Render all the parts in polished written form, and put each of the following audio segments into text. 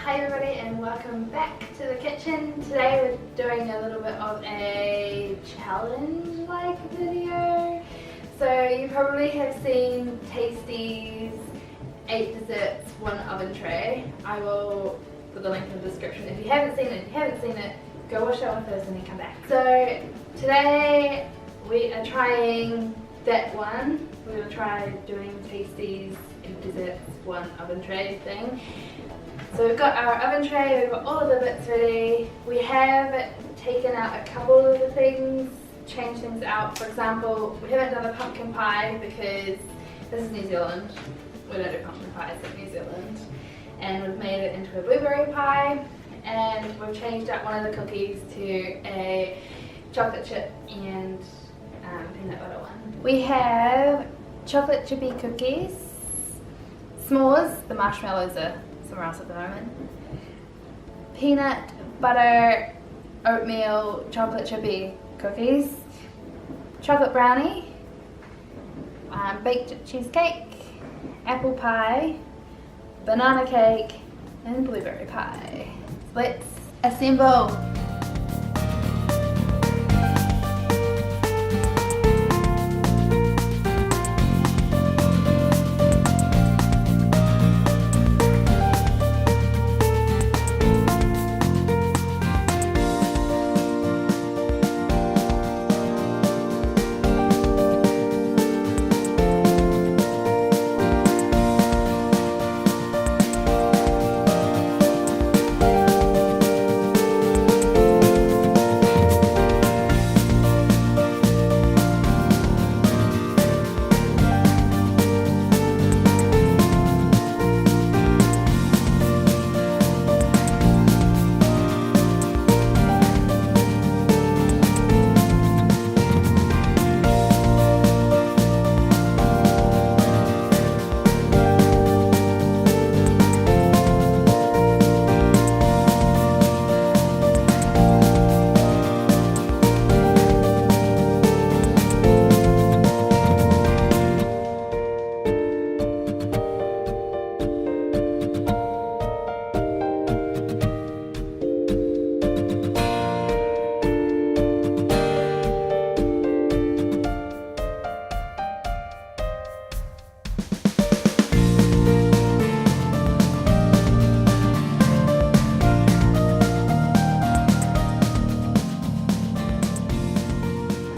Hi everybody and welcome back to the kitchen. Today we're doing a little bit of a challenge-like video. So you probably have seen Tasty's 8 desserts, 1 oven tray. I will put the link in the description. If you haven't seen it, go watch that one first and then come back. So today we are trying that one. We're going to try doing Tasty's 8 desserts, 1 oven tray thing. So we've got our oven tray, we've got all of the bits ready. We have taken out a couple of the things, changed things out. For example, we haven't done a pumpkin pie because this is New Zealand. We don't do pumpkin pies in New Zealand. And we've made it into a blueberry pie. And we've changed out one of the cookies to a chocolate chip and peanut butter one. We have chocolate chippy cookies, s'mores, the marshmallows are somewhere else at the moment, peanut butter oatmeal chocolate chippy cookies, chocolate brownie, baked cheesecake, apple pie, banana cake, and blueberry pie. Let's assemble.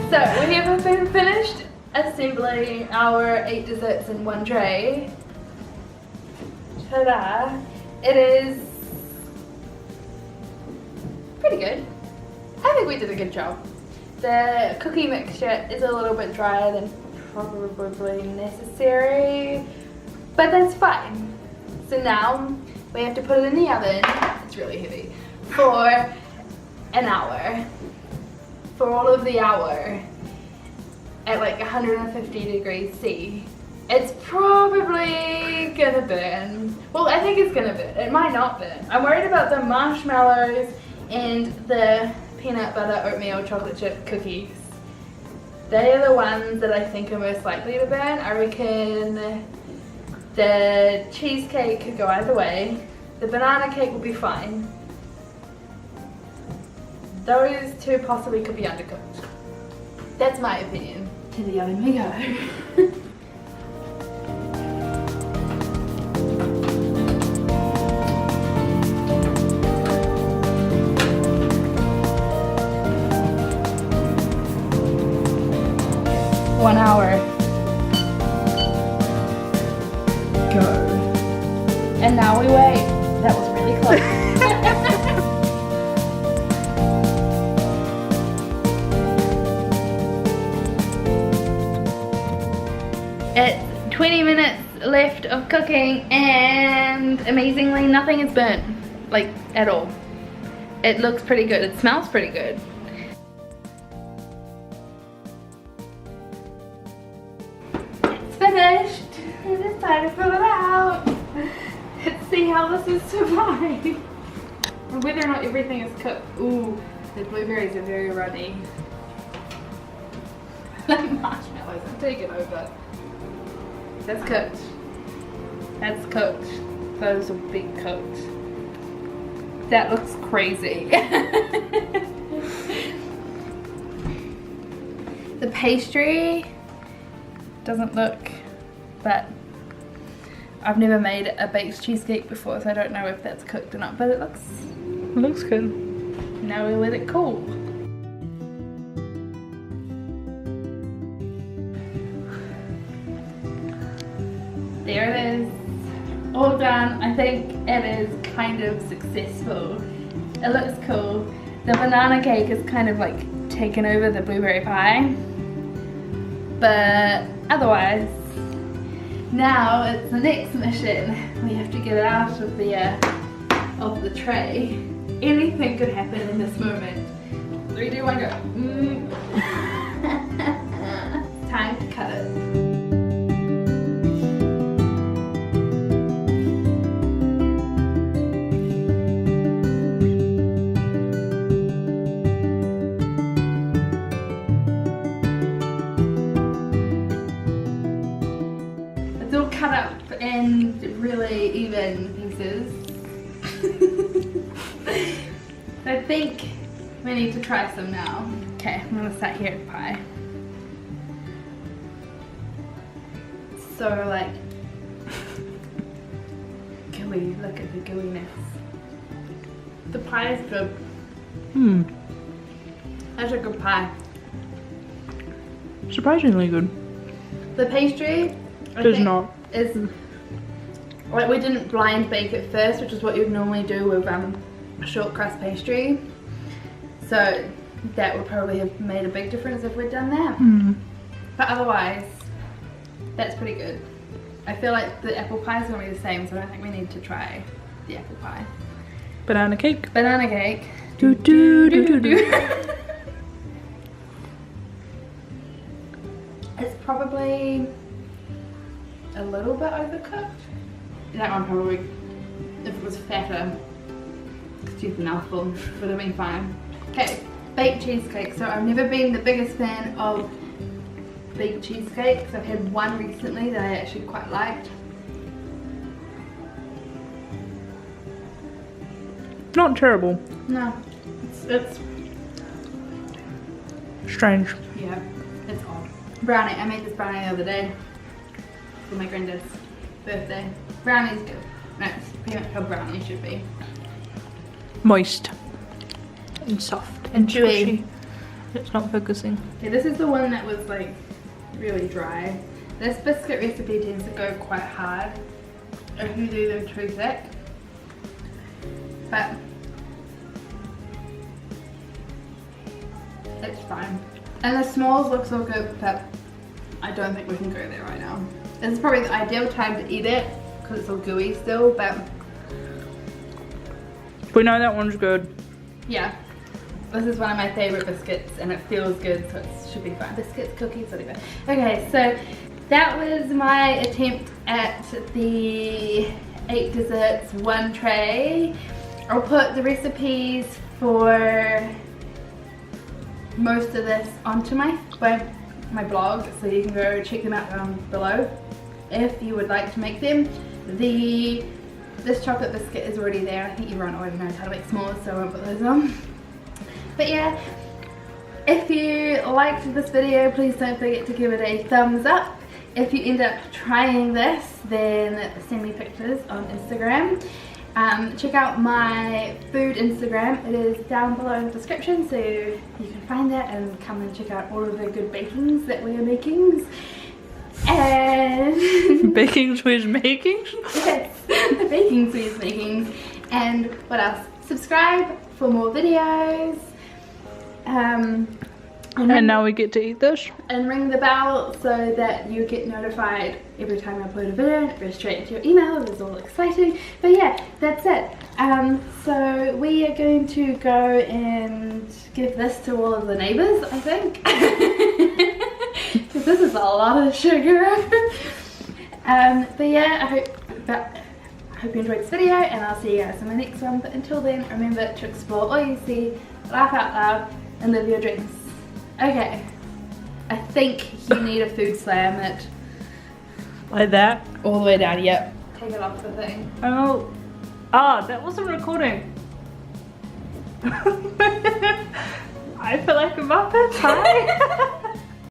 So we have been finished assembling our 8 desserts in 1 tray. Ta-da! It is pretty good. I think we did a good job. The cookie mixture is a little bit drier than probably necessary, but that's fine. So now we have to put it in the oven, it's really heavy, for an hour. For all of the hour at like 150 degrees C. It's probably gonna burn. Well, I think it's gonna burn. It might not burn. I'm worried about the marshmallows and the peanut butter oatmeal chocolate chip cookies. They are the ones that I think are most likely to burn. I reckon the cheesecake could go either way. The banana cake will be fine. Those 2 possibly could be undercooked. That's my opinion. To the oven we go. One hour. Go. And now we wait. That was really close. It's 20 minutes left of cooking and amazingly nothing is burnt, like at all. It looks pretty good, it smells pretty good. It's finished, it's time to pull it out. Let's see how this has survived. And whether or not everything is cooked. Ooh, the blueberries are very runny. The marshmallows have taken over. That's cooked. That's cooked. Those will be cooked. That looks crazy. The pastry doesn't look, but I've never made a baked cheesecake before, so I don't know if that's cooked or not, but it looks good. Now we let it cool. There it is, all done. I think it is kind of successful. It looks cool. The banana cake is kind of like taken over the blueberry pie, but otherwise, now it's the next mission. We have to get it out of the tray. Anything could happen in this moment. 3, 2, 1, go. Time to cut it. It's all cut up in really even pieces. I think we need to try some now. Okay, I'm gonna start here at pie. So like gooey, look at the gooiness. The pie is good. That's a good pie. Surprisingly good. The pastry Does not. Is like, we didn't blind bake it first, which is what you'd normally do with a short crust pastry. So that would probably have made a big difference if we'd done that. But otherwise, that's pretty good. I feel like the apple pie is gonna be the same, so I don't think we need to try the apple pie. Banana cake. Banana cake. Do do do do do. It's probably a little bit overcooked. That one probably, if it was fatter, excuse the mouthful, would have been fine. Okay, baked cheesecake. So I've never been the biggest fan of baked cheesecakes. I've had one recently that I actually quite liked. Not terrible. No, it's strange. yeah, it's odd. Brownie, I made this brownie the other day for my granddad's birthday. Brownie's good. That's pretty much how brownie should be. Moist. And soft. And chewy. Squishy. It's not focusing. Yeah, this is the one that was like really dry. This biscuit recipe tends to go quite hard if you do them too thick. But it's fine. And the smalls look so good, but I don't think we can go there right now. This is probably the ideal time to eat it because it's all gooey still, but We know that one's good. yeah. This is one of my favorite biscuits and it feels good, so it should be fine. Biscuits, cookies, whatever. Okay, so that was my attempt at the 8 desserts, 1 tray. I'll put the recipes for most of this onto my blog, so you can go check them out down below if you would like to make them. This chocolate biscuit is already there. I think everyone already knows how to make s'mores, so I won't put those on. But yeah, if you liked this video, please don't forget to give it a thumbs up. If you end up trying this, then send me pictures on Instagram. Check out my food Instagram. It is down below in the description, so you can find that and come and check out all of the good bakings that we are making. And Bakings with makings? yes, the bakings we're making. And what else? Subscribe for more videos. And now we get to eat this. And ring the bell so that you get notified every time I upload a video and it goes straight into your email. It's all exciting. But yeah, that's it. So we are going to go and give this to all of the neighbours, I think. Because this is a lot of sugar. But yeah, I hope you enjoyed this video and I'll see you guys in my next one. But until then, remember to explore all you see, laugh out loud, and live your dreams. Okay, I think you need a food slam it Like that. all the way down. Yep. Take it off the thing. Oh. Ah, that wasn't recording. I feel like a Muppet. Hi.